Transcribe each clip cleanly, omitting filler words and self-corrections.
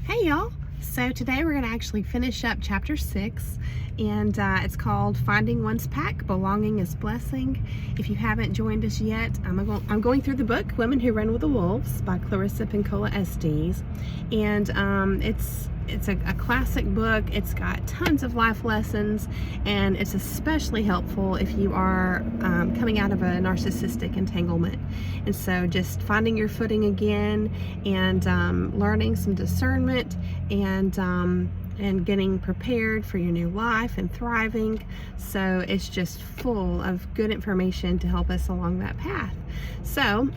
Hey y'all! So today we're going to actually finish up chapter 6, and it's called Finding One's Pack, Belonging is Blessing. If you haven't joined us yet, I'm going through the book Women Who Run with the Wolves by Clarissa Pinkola Estes, and it's a classic book. It's got tons of life lessons, and it's especially helpful if you are coming out of a narcissistic entanglement. And so just finding your footing again, and learning some discernment, and getting prepared for your new life and thriving. So it's just full of good information to help us along that path. So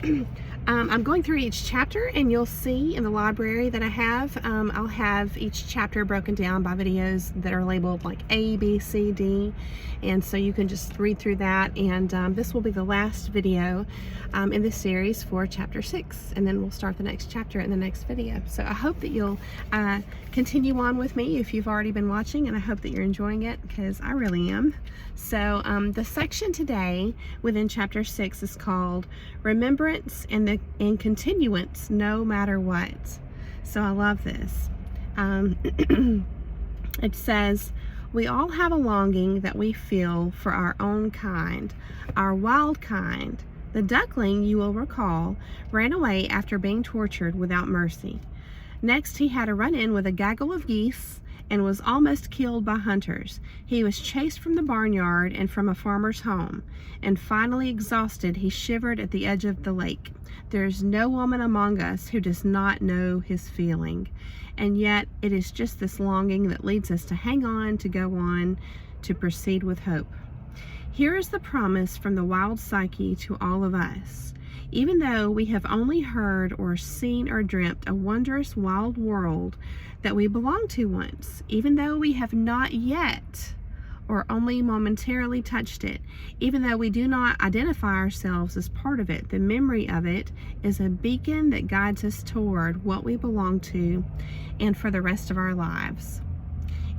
I'm going through each chapter, and you'll see in the library that I have, I'll have each chapter broken down by videos that are labeled like A, B, C, D, and so you can just read through that. And this will be the last video in this series for chapter 6, and then we'll start the next chapter in the next video. So I hope that you'll continue on with me if you've already been watching, and I hope that you're enjoying it, because I really am. So the section today within chapter 6 is called Remembrance and Continuance No Matter What. So I love this. It says, we all have a longing that we feel for our own kind, our wild kind. The duckling, you will recall, ran away after being tortured without mercy. Next, he had a run-in with a gaggle of geese and was almost killed by hunters. He was chased from the barnyard and from a farmer's home, and finally exhausted, he shivered at the edge of the lake. There is no woman among us who does not know his feeling, and yet it is just this longing that leads us to hang on, to go on, to proceed with hope. Here is the promise from the wild psyche to all of us. Even though we have only heard or seen or dreamt a wondrous wild world that we belonged to once, even though we have not yet or only momentarily touched it, even though we do not identify ourselves as part of it, the memory of it is a beacon that guides us toward what we belong to and for the rest of our lives.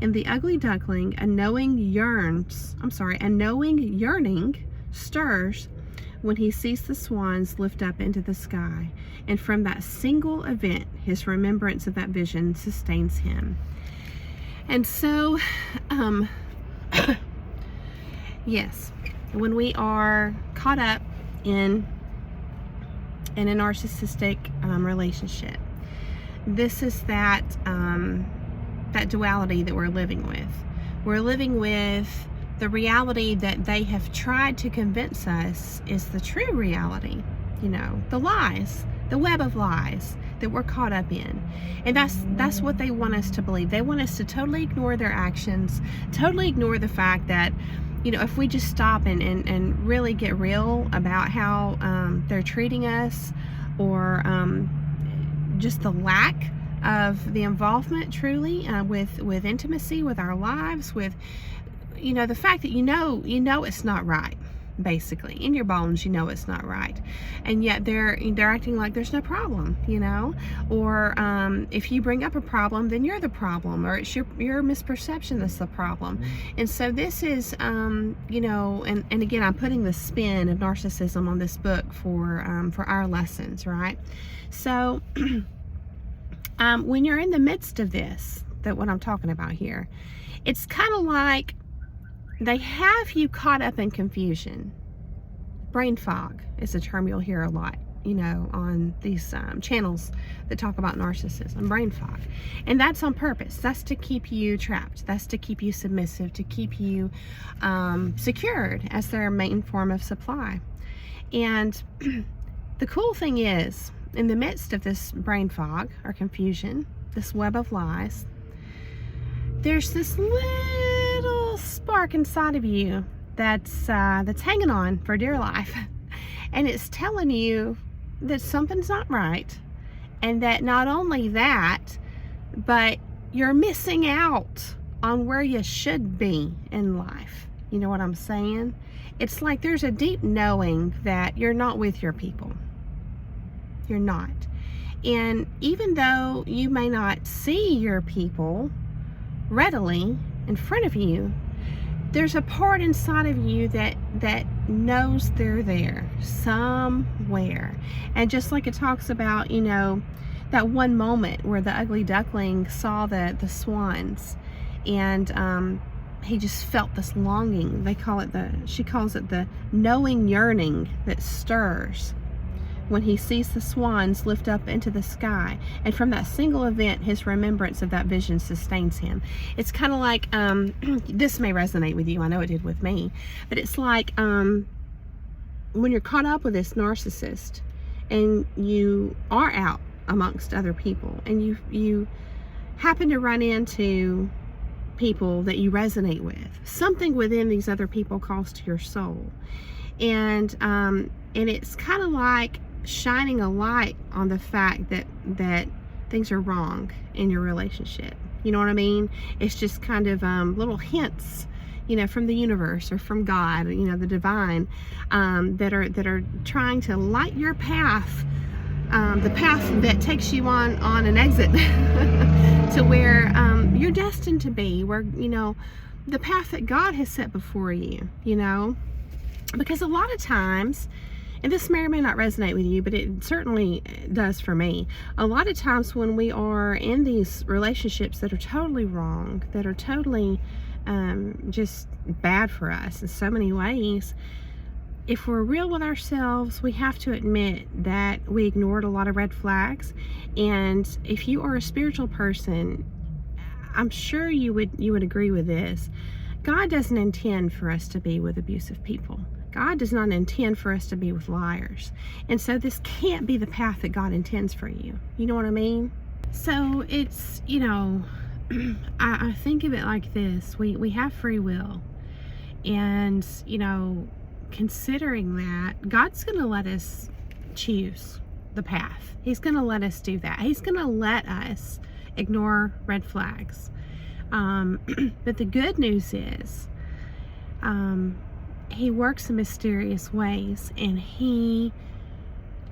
In the ugly duckling, a knowing yearning stirs when he sees the swans lift up into the sky, and from that single event, his remembrance of that vision sustains him. And so, yes, when we are caught up in a narcissistic relationship, this is that duality that we're living with. We're living with the reality that they have tried to convince us is the true reality, the lies, the web of lies that we're caught up in. And that's what they want us to believe. They want us to totally ignore their actions, totally ignore the fact that, if we just stop and really get real about how they're treating us, or just the lack of the involvement truly with intimacy, with our lives, with the fact that you know it's not right, basically in your bones, it's not right, and yet they're acting like there's no problem, or if you bring up a problem, then you're the problem, or it's your misperception that's the problem. And so this is and again, I'm putting the spin of narcissism on this book for our lessons, right? So when you're in the midst of this, that what I'm talking about here, it's kind of like they have you caught up in confusion. Brain fog is a term you'll hear a lot, on these channels that talk about narcissism. Brain fog. And that's on purpose. That's to keep you trapped. That's to keep you submissive, to keep you secured as their main form of supply. And the cool thing is, in the midst of this brain fog or confusion, this web of lies, there's this little spark inside of you that's hanging on for dear life, and it's telling you that something's not right, and that not only that, but you're missing out on where you should be in life. You know what I'm saying? It's like there's a deep knowing that you're not with your people. You're not. And even though you may not see your people readily in front of you, there's a part inside of you that knows they're there somewhere. And just like it talks about, that one moment where the ugly duckling saw the swans, and he just felt this longing. She calls it the knowing yearning that stirs when he sees the swans lift up into the sky. And from that single event, his remembrance of that vision sustains him. It's kind of like, this may resonate with you, I know it did with me, but it's like when you're caught up with this narcissist and you are out amongst other people, and you happen to run into people that you resonate with. Something within these other people calls to your soul, and it's kind of like shining a light on the fact that things are wrong in your relationship. You know what I mean? It's just kind of little hints, from the universe or from God, the divine, that are trying to light your path, the path that takes you on an exit to where you're destined to be, where the path that God has set before you. Because a lot of times, and this may or may not resonate with you, but it certainly does for me. A lot of times when we are in these relationships that are totally wrong, that are totally just bad for us in so many ways, if we're real with ourselves, we have to admit that we ignored a lot of red flags. And if you are a spiritual person, I'm sure you would agree with this. God doesn't intend for us to be with abusive people. God does not intend for us to be with liars. And so this can't be the path that God intends for you. You know what I mean? So it's, I think of it like this. We have free will. And, considering that, God's going to let us choose the path. He's going to let us do that. He's going to let us ignore red flags. But the good news is, He works in mysterious ways, and He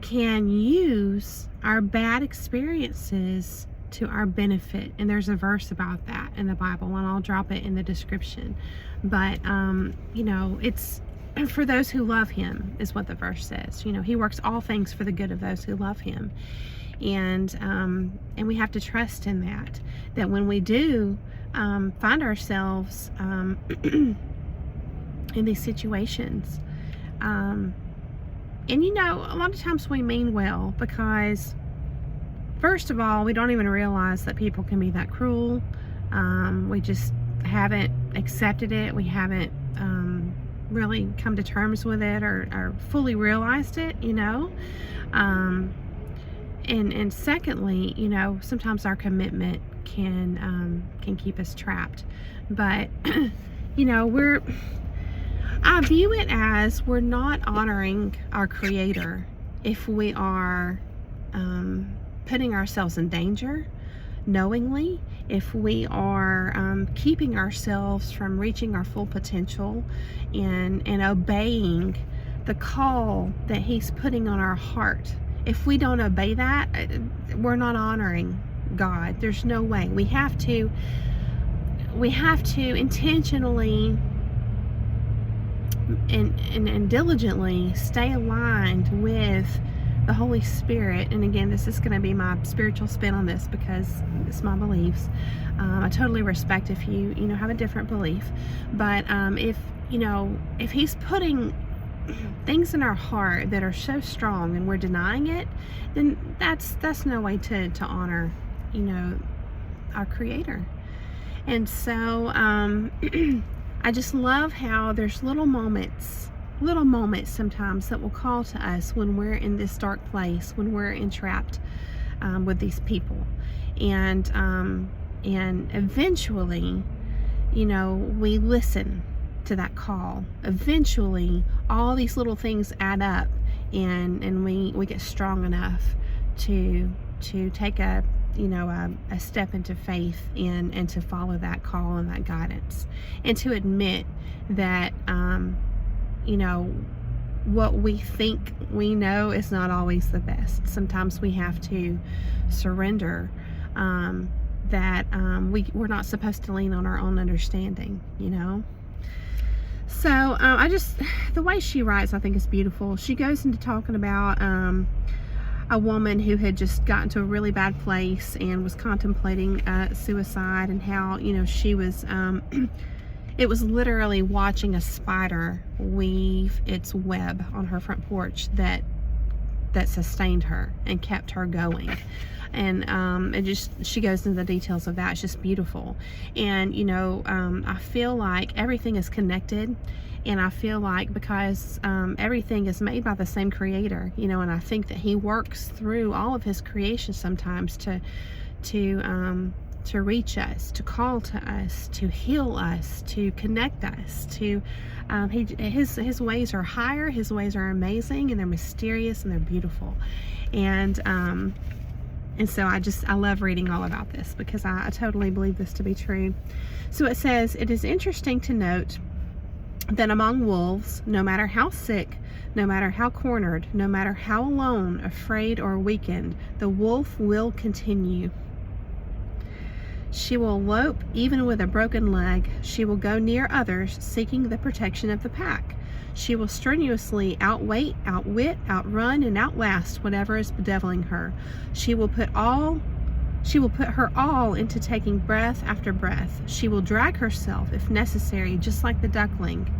can use our bad experiences to our benefit. And there's a verse about that in the Bible, and I'll drop it in the description. But, it's for those who love Him is what the verse says. He works all things for the good of those who love Him. And we have to trust in that when we do find ourselves in these situations, and a lot of times we mean well, because first of all, we don't even realize that people can be that cruel. We just haven't accepted it. We haven't really come to terms with it or fully realized it, and secondly, sometimes our commitment can keep us trapped. But I view it as we're not honoring our Creator if we are putting ourselves in danger knowingly, if we are keeping ourselves from reaching our full potential and obeying the call that He's putting on our heart. If we don't obey that, we're not honoring God. There's no way. We have to intentionally and diligently stay aligned with the Holy Spirit. And again, this is going to be my spiritual spin on this, because it's my beliefs. I totally respect if you have a different belief, but if He's putting things in our heart that are so strong and we're denying it, then that's no way to honor our Creator. And so I just love how there's little moments sometimes that will call to us when we're in this dark place, when we're entrapped with these people, and eventually we listen to that call. Eventually all these little things add up, and we get strong enough to take a step into faith and to follow that call and that guidance, and to admit that what we think we know is not always the best. Sometimes we have to surrender that we're not supposed to lean on our own understanding, So the way she writes, I think, is beautiful. She goes into talking about a woman who had just gotten to a really bad place and was contemplating suicide, and how, you know, she was it was literally watching a spider weave its web on her front porch that sustained her and kept her going. And she goes into the details of that. It's just beautiful. And, you know, I feel like everything is connected, and I feel like because everything is made by the same creator, you know, and I think that he works through all of his creation sometimes to reach us, to call to us, to heal us, to connect us, to his ways are higher, his ways are amazing, and they're mysterious, and they're beautiful. And so I love reading all about this, because I totally believe this to be true. So it says, it is interesting to note that among wolves, no matter how sick, no matter how cornered, no matter how alone, afraid, or weakened, the wolf will continue. She will lope even with a broken leg. She will go near others, seeking the protection of the pack. She will strenuously outwait, outwit, outrun, and outlast whatever is bedeviling her. She will put her all into taking breath after breath. She will drag herself, if necessary, just like the duckling,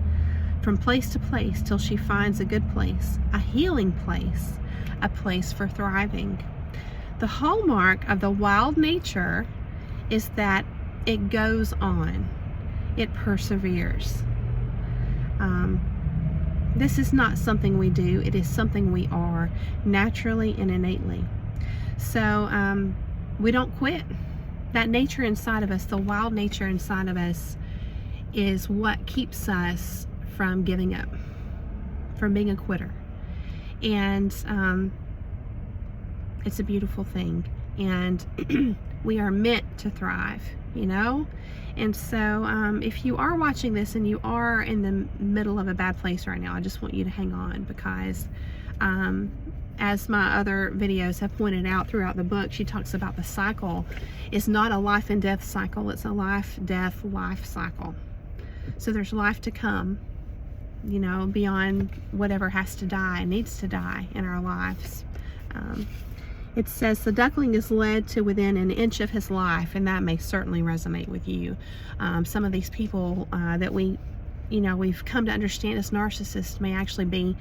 from place to place till she finds a good place, a healing place, a place for thriving. The hallmark of the wild nature is that it goes on. It perseveres. This is not something we do. It is something we are, naturally and innately. So we don't quit. That nature inside of us, the wild nature inside of us, is what keeps us from giving up, from being a quitter. And it's a beautiful thing. And we are meant to thrive, you know? And so if you are watching this and you are in the middle of a bad place right now, I just want you to hang on, because as my other videos have pointed out throughout the book, she talks about the cycle. It's not a life and death cycle. It's a life, death, life cycle. So there's life to come, you know, beyond whatever has to die, needs to die in our lives. It says the duckling is led to within an inch of his life, and that may certainly resonate with you. Some of these people that we've come to understand as narcissists may actually be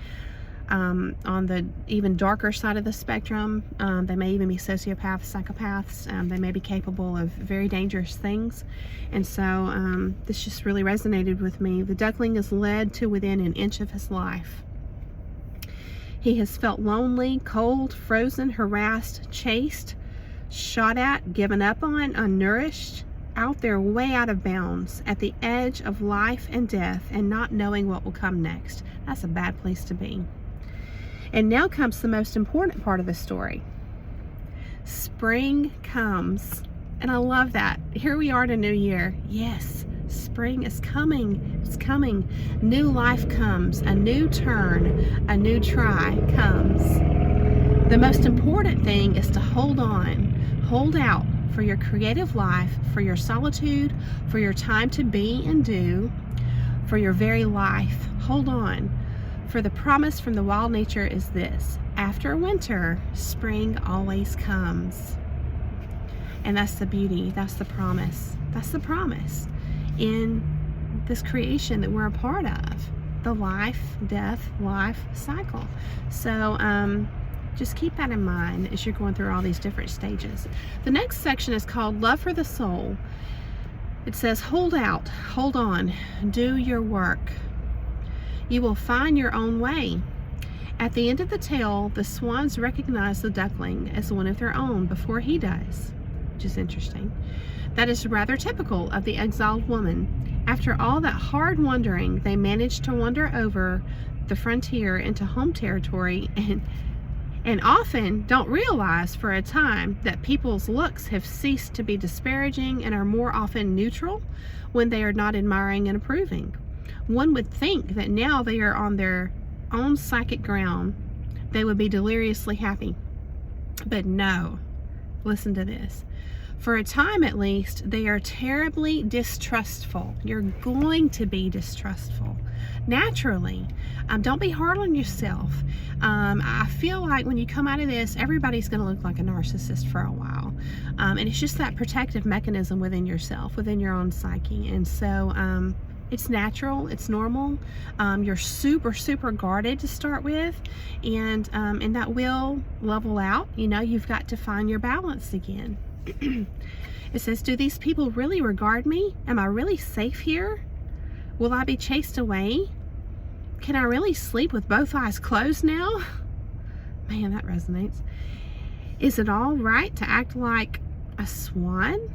on the even darker side of the spectrum. They may even be sociopaths, psychopaths. They may be capable of very dangerous things. And so this just really resonated with me. The duckling is led to within an inch of his life. He has felt lonely, cold, frozen, harassed, chased, shot at, given up on, unnourished, out there way out of bounds, at the edge of life and death, and not knowing what will come next. That's a bad place to be. And now comes the most important part of the story. Spring comes. And I love that. Here we are in a new year. Yes, spring is coming. It's coming. New life comes. A new turn, a new try comes. The most important thing is to hold on, hold out for your creative life, for your solitude, for your time to be and do, for your very life. Hold on. For the promise from the wild nature is this: after winter, spring always comes. And that's the beauty, that's the promise. That's the promise in this creation that we're a part of. The life, death, life cycle. So just keep that in mind as you're going through all these different stages. The next section is called Love for the Soul. It says, hold out, hold on, do your work. You will find your own way. At the end of the tale, the swans recognize the duckling as one of their own before he does, which is interesting. That is rather typical of the exiled woman. After all that hard wandering, they managed to wander over the frontier into home territory and often don't realize for a time that people's looks have ceased to be disparaging and are more often neutral when they are not admiring and approving. One would think that now they are on their own psychic ground, they would be deliriously happy. But no, listen to this. For a time at least, they are terribly distrustful. You're going to be distrustful naturally. Don't be hard on yourself. I feel like when you come out of this, everybody's going to look like a narcissist for a while. And it's just that protective mechanism within yourself, within your own psyche. And so it's natural, it's normal. You're super, super guarded to start with, and that will level out. You know, you've got to find your balance again. It says, do these people really regard me? Am I really safe here? Will I be chased away? Can I really sleep with both eyes closed now? Man, that resonates. Is it all right to act like a swan?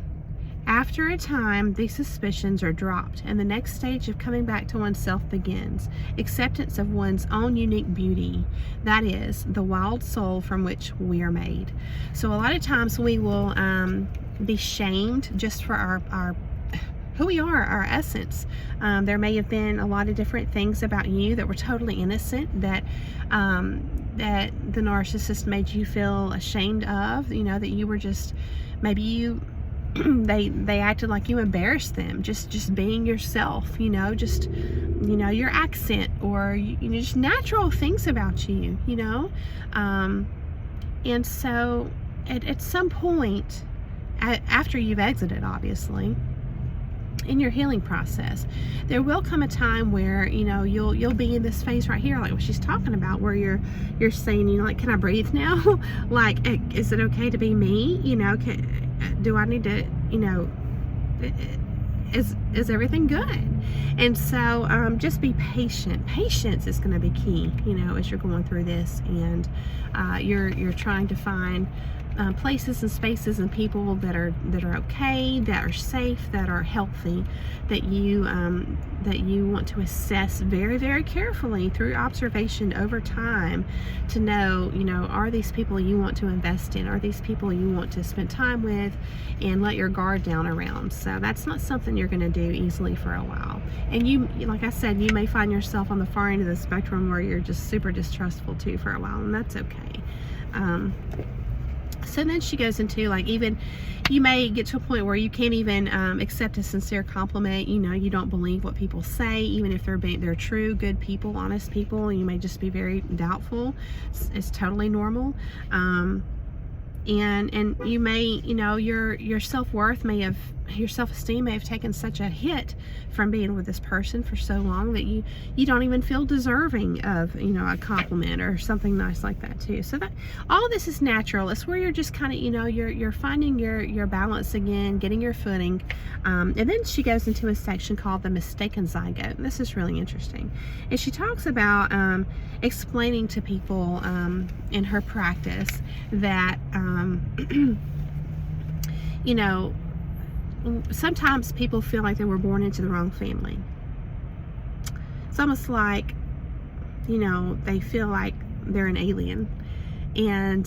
After a time, these suspicions are dropped, and the next stage of coming back to oneself begins. Acceptance of one's own unique beauty. That is, the wild soul from which we are made. So a lot of times we will be shamed just for our who we are, our essence. There may have been a lot of different things about you that were totally innocent, that the narcissist made you feel ashamed of, you know, that you were just, maybe you they acted like you embarrassed them, just being yourself, you know, just, you know, your accent, or you know, just natural things about you, you know. And so at some point, after you've exited, obviously, in your healing process, there will come a time where, you know, you'll be in this phase right here, like what she's talking about, where you're saying, you know, like, can I breathe now? Like, is it okay to be me? You know, do I need to, you know, is everything good? And so just be patient. Patience is going to be key, you know, as you're going through this, and you're trying to find places and spaces and people that are okay, that are safe, that are healthy, that you want to assess very, very carefully through observation over time, to know, you know, are these people you want to invest in? Are these people you want to spend time with and let your guard down around? So that's not something you're going to do easily for a while. And you, like I said, you may find yourself on the far end of the spectrum where you're just super distrustful too for a while, and that's okay. So then she goes into, like, even you may get to a point where you can't even accept a sincere compliment. You know, you don't believe what people say, even if they're true, good people, honest people. You may just be very doubtful. It's totally normal. And you may, you know, your self-worth may have, your self-esteem may have taken such a hit from being with this person for so long that you don't even feel deserving of, you know, a compliment or something nice like that too. So that all of this is natural. It's where you're just kind of, you know, you're finding your balance again, getting your footing. And then she goes into a section called the mistaken zygote. And this is really interesting. And she talks about explaining to people in her practice that you know, sometimes people feel like they were born into the wrong family. It's almost like, you know, they feel like they're an alien. And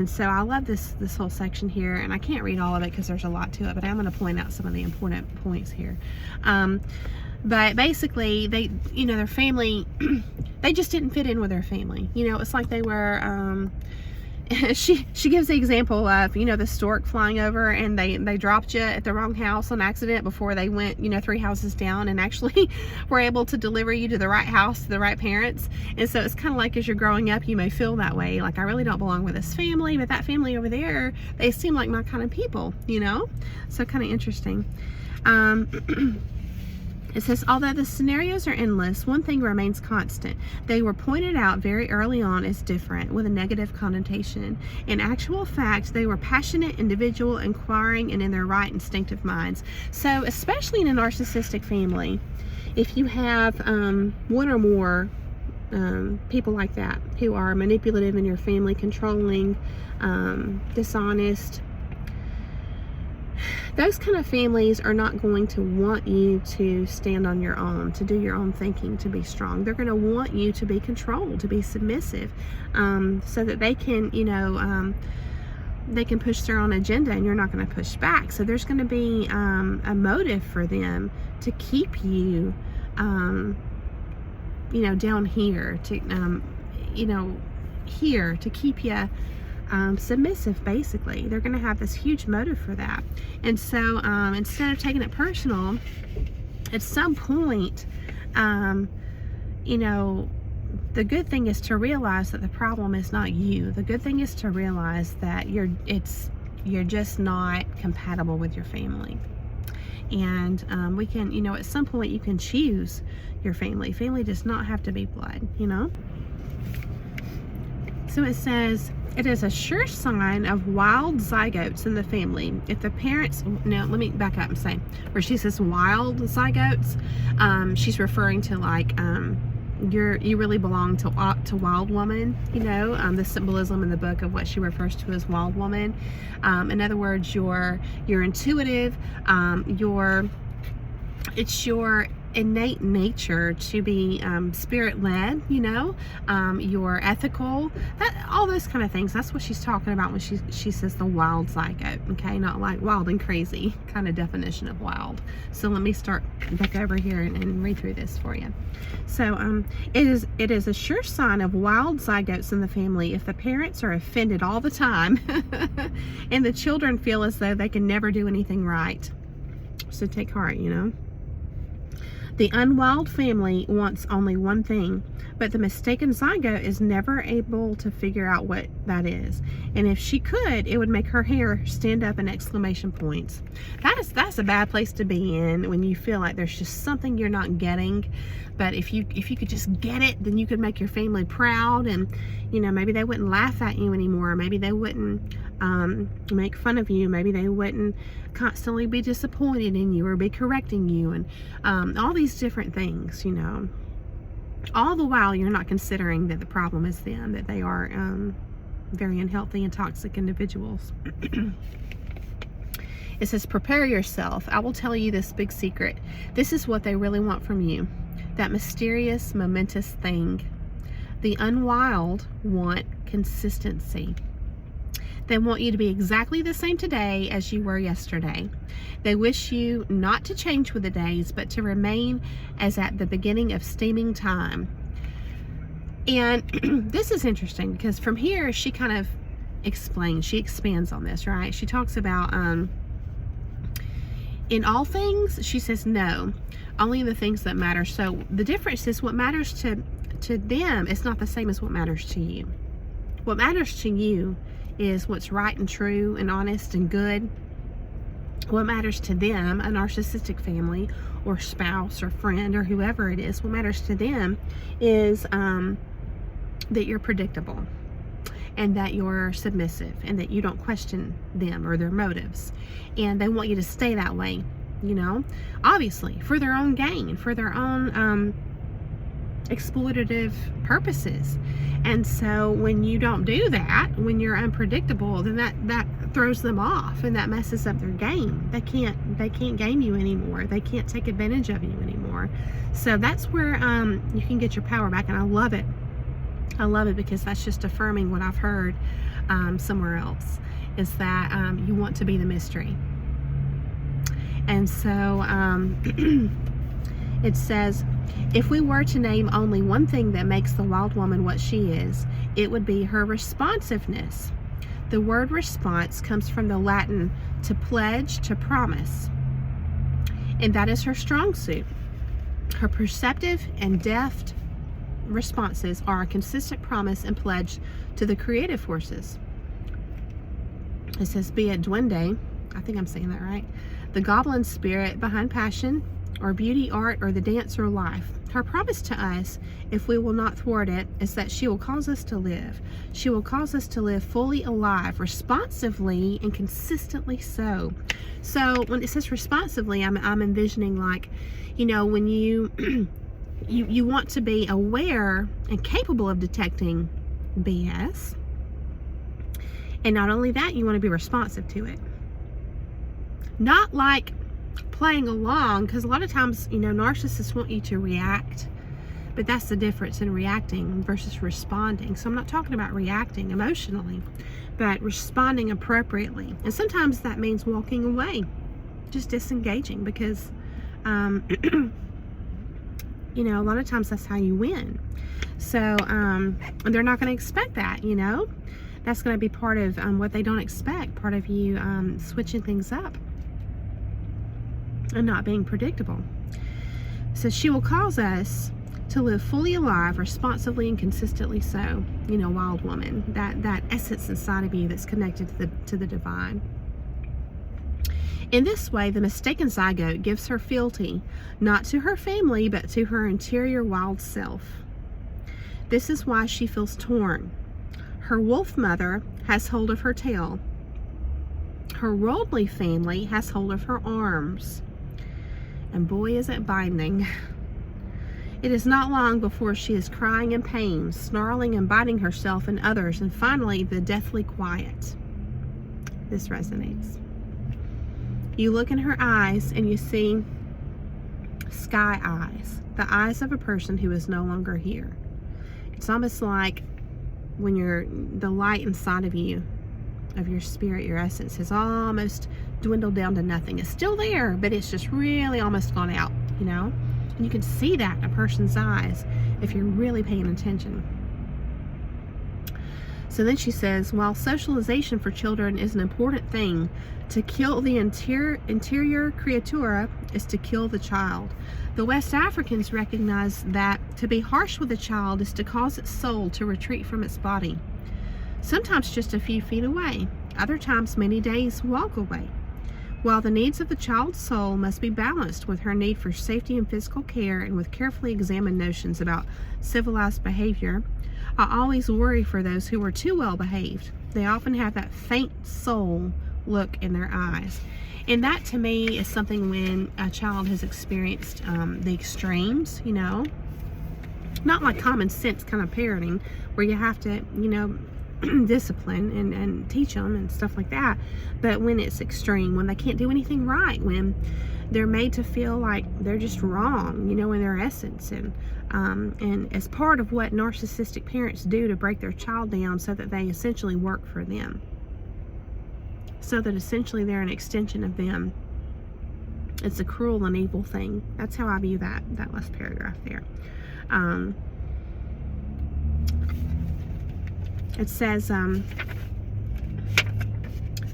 so I love this whole section here, and I can't read all of it because there's a lot to it, but I'm going to point out some of the important points here. But basically, they, you know, their family, they just didn't fit in with their family. You know, it's like they were, she gives the example of, you know, the stork flying over, and they dropped you at the wrong house on accident before they went, you know, 3 houses down, and actually were able to deliver you to the right house, to the right parents. And so it's kind of like, as you're growing up, you may feel that way, like, I really don't belong with this family, but that family over there, they seem like my kind of people, you know. So kind of interesting. It says, although the scenarios are endless, one thing remains constant. They were pointed out very early on as different, with a negative connotation. In actual fact, they were passionate, individual, inquiring, and in their right instinctive minds. So, especially in a narcissistic family, if you have one or more people like that, who are manipulative in your family, controlling, dishonest, those kind of families are not going to want you to stand on your own, to do your own thinking, to be strong. They're going to want you to be controlled, to be submissive, so that they can, you know, they can push their own agenda, and you're not going to push back. So there's going to be a motive for them to keep you, you know, down here, to, you know, here, to keep you submissive, basically. They're going to have this huge motive for that. And so instead of taking it personal, at some point, you know, the good thing is to realize that the problem is not you. The good thing is to realize that you're just not compatible with your family. And we can, you know, at some point you can choose your family. Family does not have to be blood, you know. So it says, it is a sure sign of wild zygotes in the family if the parents, no, let me back up and say, where she says wild zygotes, she's referring to like, you really belong to wild woman, you know, the symbolism in the book of what she refers to as wild woman. In other words, you're intuitive, it's your innate nature to be spirit-led, you know, you're ethical, all those kind of things. That's what she's talking about when she says the wild zygote, okay? Not like wild and crazy kind of definition of wild. So let me start back over here and read through this for you. So it is a sure sign of wild zygotes in the family if the parents are offended all the time and the children feel as though they can never do anything right. So take heart, you know. The unwild family wants only one thing, but the mistaken zygote is never able to figure out what that is. And if she could, it would make her hair stand up in exclamation points. That's a bad place to be in, when you feel like there's just something you're not getting. But if you could just get it, then you could make your family proud, and you know, maybe they wouldn't laugh at you anymore. Maybe they wouldn't make fun of you. Maybe they wouldn't constantly be disappointed in you or be correcting you, and all these different things, you know. All the while you're not considering that the problem is them, that they are very unhealthy and toxic individuals. It says, prepare yourself. I will tell you this big secret. This is what they really want from you. That mysterious, momentous thing. The unwild want consistency. They want you to be exactly the same today as you were yesterday. They wish you not to change with the days, but to remain as at the beginning of steaming time. And this is interesting because from here she kind of explains, she expands on this, right? She talks about in all things, she says no, only in the things that matter. So the difference is what matters to them is not the same as what matters to you. What matters to you is what's right and true and honest and good. What matters to them, a narcissistic family or spouse or friend or whoever it is, what matters to them is that you're predictable and that you're submissive and that you don't question them or their motives. And they want you to stay that way, you know, obviously for their own gain, for their own exploitative purposes. And so when you don't do that, when you're unpredictable, then that throws them off and that messes up their game. They can't game you anymore. They can't take advantage of you anymore. So that's where you can get your power back, and I love it. I love it because that's just affirming what I've heard somewhere else, is that you want to be the mystery. And so it says, if we were to name only one thing that makes the wild woman what she is, it would be her responsiveness. The word response comes from the Latin to pledge, to promise. And that is her strong suit. Her perceptive and deft responses are a consistent promise and pledge to the creative forces. It says, be it duende, I think I'm saying that right, the goblin spirit behind passion, or beauty, art, or the dance or life. Her promise to us, if we will not thwart it, is that she will cause us to live. She will cause us to live fully alive, responsively and consistently so. So when it says responsively, I'm envisioning, like, you know, when you you want to be aware and capable of detecting BS. And not only that, you want to be responsive to it. Not like playing along, because a lot of times, you know, narcissists want you to react, but that's the difference in reacting versus responding. So I'm not talking about reacting emotionally, but responding appropriately. And sometimes that means walking away, just disengaging, because you know, a lot of times that's how you win. So they're not going to expect that, you know. That's going to be part of what they don't expect, part of you switching things up and not being predictable. So she will cause us to live fully alive, responsively and consistently so. You know, wild woman, that essence inside of you that's connected to the divine. In this way, the mistaken zygote gives her fealty, not to her family, but to her interior wild self. This is why she feels torn. Her wolf mother has hold of her tail. Her worldly family has hold of her arms. And boy, is it binding. It is not long before she is crying in pain, snarling and biting herself and others, and finally the deathly quiet. This resonates. You look in her eyes and you see sky eyes, the eyes of a person who is no longer here. It's almost like when the light inside of you, of your spirit, your essence, has almost dwindled down to nothing. It's still there, but it's just really almost gone out, you know? And you can see that in a person's eyes if you're really paying attention. So then she says, while socialization for children is an important thing, to kill the interior creatura is to kill the child. The West Africans recognize that to be harsh with a child is to cause its soul to retreat from its body. Sometimes just a few feet away, other times many days walk away. While the needs of the child's soul must be balanced with her need for safety and physical care and with carefully examined notions about civilized behavior, I always worry for those who are too well behaved. They often have that faint soul look in their eyes. And that to me is something when a child has experienced the extremes, you know, not like common sense kind of parenting where you have to, you know, discipline and teach them and stuff like that, but when it's extreme, when they can't do anything right, when they're made to feel like they're just wrong, you know, in their essence, and as part of what narcissistic parents do to break their child down so that they essentially work for them, so that essentially they're an extension of them. It's a cruel and evil thing. That's how I view that last paragraph there. It says,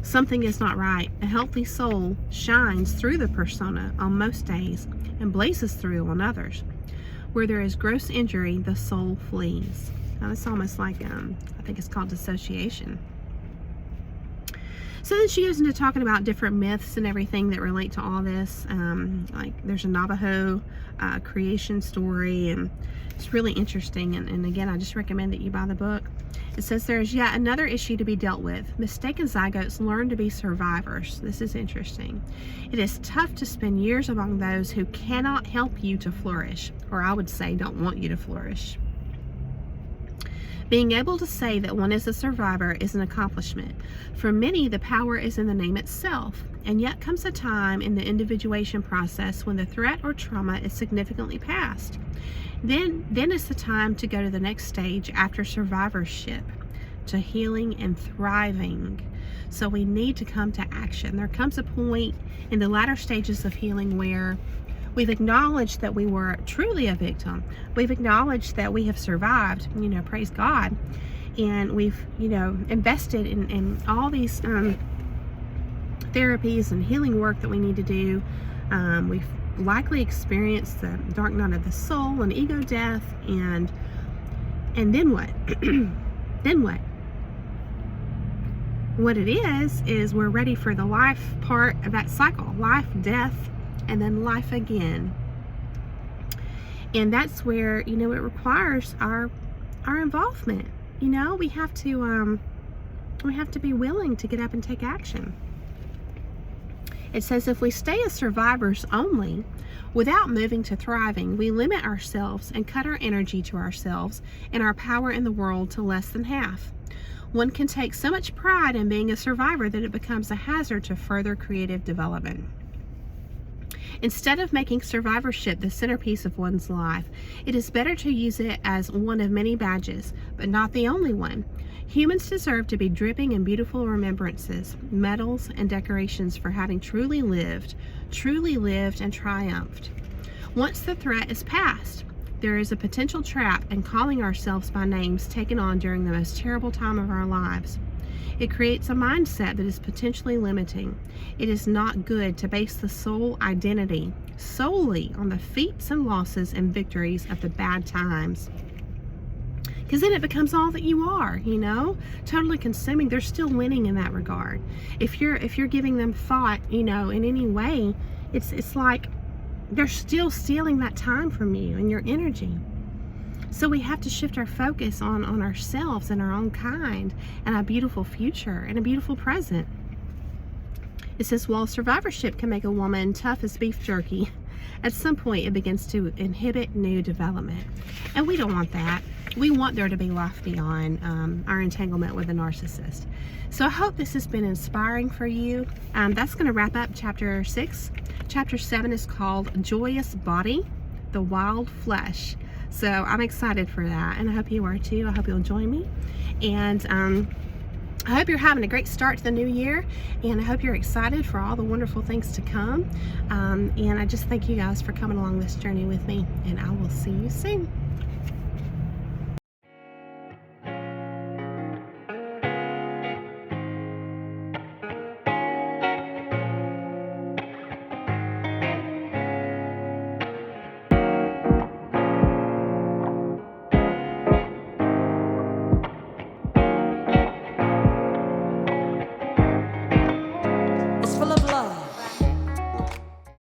something is not right. A healthy soul shines through the persona on most days and blazes through on others. Where there is gross injury, the soul flees. Now, it's almost like, I think it's called dissociation. So then she goes into talking about different myths and everything that relate to all this. Like there's a Navajo creation story, and it's really interesting. And again, I just recommend that you buy the book. It says there is yet another issue to be dealt with. Mistaken zygotes learn to be survivors. This is interesting. It is tough to spend years among those who cannot help you to flourish, or I would say don't want you to flourish. Being able to say that one is a survivor is an accomplishment. For many, the power is in the name itself, and yet comes a time in the individuation process when the threat or trauma is significantly past. Then is the time to go to the next stage after survivorship, to healing and thriving. So we need to come to action. There comes a point in the latter stages of healing where we've acknowledged that we were truly a victim. We've acknowledged that we have survived, you know, praise God. And we've, you know, invested in all these therapies and healing work that we need to do. We've likely experienced the dark night of the soul and ego death. And then what? Then what? What it is we're ready for the life part of that cycle. Life, death, and then life again. And that's where, you know, it requires our involvement. You know, we have to be willing to get up and take action. It says if we stay as survivors only without moving to thriving, we limit ourselves and cut our energy to ourselves and our power in the world to less than half. One can take so much pride in being a survivor that it becomes a hazard to further creative development. Instead of making survivorship the centerpiece of one's life, it is better to use it as one of many badges, but not the only one. Humans deserve to be dripping in beautiful remembrances, medals, and decorations for having truly lived and triumphed. Once the threat is past, There is a potential trap in calling ourselves by names taken on during the most terrible time of our lives. It creates a mindset that is potentially limiting. It is not good to base the soul identity solely on the feats and losses and victories of the bad times. Because then it becomes all that you are, you know, totally consuming. They're still winning in that regard. If you're giving them thought, you know, in any way, it's like they're still stealing that time from you and your energy. So we have to shift our focus on ourselves and our own kind and a beautiful future and a beautiful present. It says, while survivorship can make a woman tough as beef jerky, at some point it begins to inhibit new development. And we don't want that. We want there to be life beyond our entanglement with a narcissist. So I hope this has been inspiring for you. That's going to wrap up chapter 6. Chapter 7 is called Joyous Body, the Wild Flesh. So I'm excited for that, and I hope you are too. I hope you'll join me. And I hope you're having a great start to the new year, and I hope you're excited for all the wonderful things to come. And I just thank you guys for coming along this journey with me, and I will see you soon.